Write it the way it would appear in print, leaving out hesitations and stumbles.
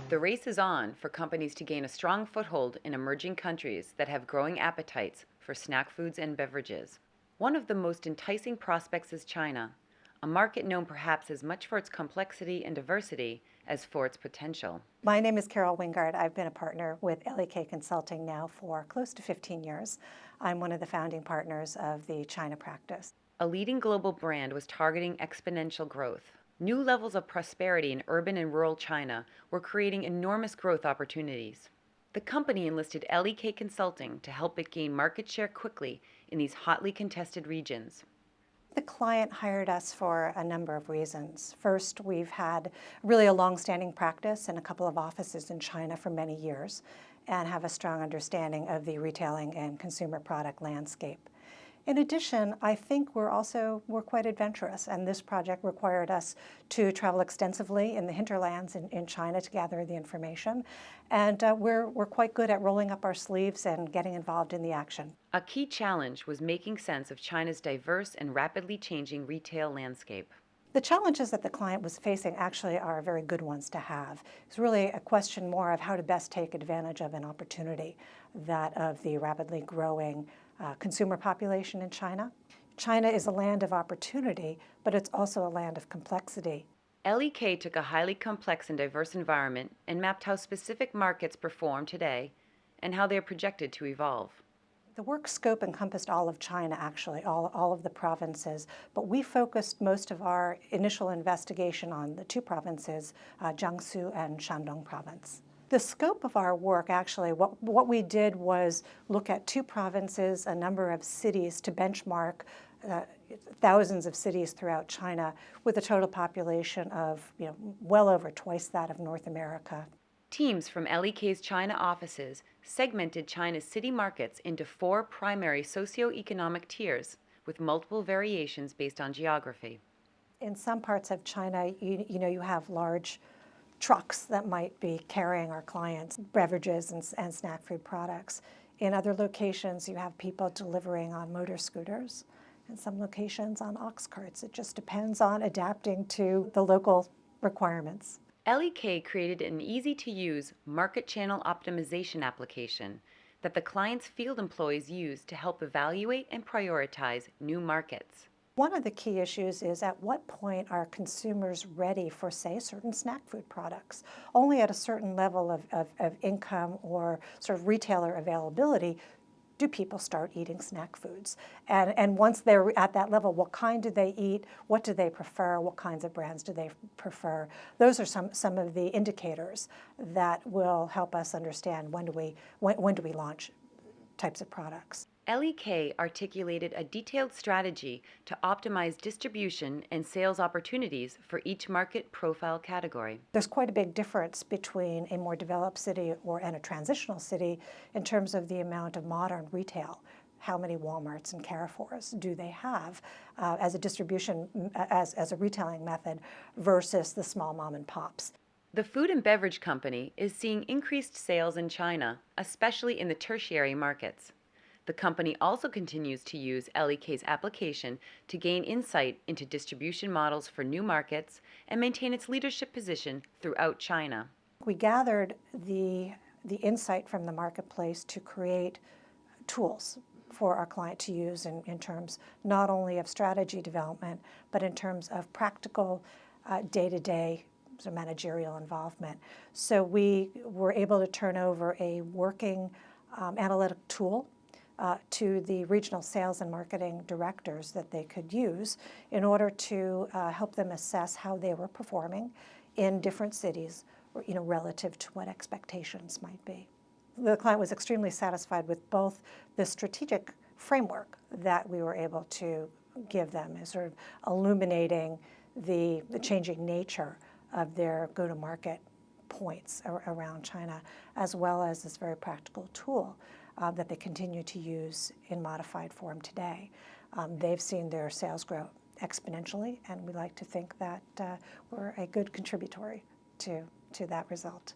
The race is on for companies to gain a strong foothold in emerging countries that have growing appetites for snack foods and beverages. One of the most enticing prospects is China, a market known perhaps as much for its complexity and diversity as for its potential. My name is Carol Wingard. I've been a partner with LEK Consulting now for close to 15 years. I'm one of the founding partners of the China practice. A leading global brand was targeting exponential growth. New levels of prosperity in urban and rural China were creating enormous growth opportunities. The company enlisted LEK Consulting to help it gain market share quickly in these hotly contested regions. The client hired us for a number of reasons. First, we've had really a long-standing practice in a couple of offices in China for many years and have a strong understanding of the retailing and consumer product landscape. In addition, I think we're quite adventurous, and this project required us to travel extensively in the hinterlands in China to gather the information, and we're quite good at rolling up our sleeves and getting involved in the action. A key challenge was making sense of China's diverse and rapidly changing retail landscape. The challenges that the client was facing actually are very good ones to have. It's really a question more of how to best take advantage of an opportunity, that of the rapidly growing consumer population in China. China is a land of opportunity, but it's also a land of complexity. LEK took a highly complex and diverse environment and mapped how specific markets perform today and how they are projected to evolve. The work scope encompassed all of China, actually, all of the provinces, but we focused most of our initial investigation on the two provinces, Jiangsu and Shandong province. The scope of our work, actually, what we did was look at two provinces, a number of cities to benchmark thousands of cities throughout China with a total population of well over twice that of North America. Teams from LEK's China offices segmented China's city markets into 4 primary socioeconomic tiers with multiple variations based on geography. In some parts of China, you have large trucks that might be carrying our clients' beverages and snack food products. In other locations, you have people delivering on motor scooters. In some locations on ox carts. It just depends on adapting to the local requirements. LEK created an easy-to-use market channel optimization application that the client's field employees use to help evaluate and prioritize new markets. One of the key issues is at what point are consumers ready for, say, certain snack food products? Only at a certain level of income or sort of retailer availability do people start eating snack foods. And once they're at that level, what kind do they eat? What do they prefer? What kinds of brands do they prefer? Those are some of the indicators that will help us understand when do we launch types of products. LEK articulated a detailed strategy to optimize distribution and sales opportunities for each market profile category. There's quite a big difference between a more developed city and a transitional city in terms of the amount of modern retail. How many Walmarts and Carrefours do they have as a distribution, as a retailing method versus the small mom and pops? The food and beverage company is seeing increased sales in China, especially in the tertiary markets. The company also continues to use LEK's application to gain insight into distribution models for new markets and maintain its leadership position throughout China. We gathered the insight from the marketplace to create tools for our client to use in terms not only of strategy development, but in terms of practical day-to-day managerial involvement. So we were able to turn over a working analytic tool to the regional sales and marketing directors that they could use in order to help them assess how they were performing in different cities, relative to what expectations might be. The client was extremely satisfied with both the strategic framework that we were able to give them as sort of illuminating the changing nature of their go-to-market points around China, as well as this very practical tool that they continue to use in modified form today. They've seen their sales grow exponentially, and we like to think that we're a good contributory to that result.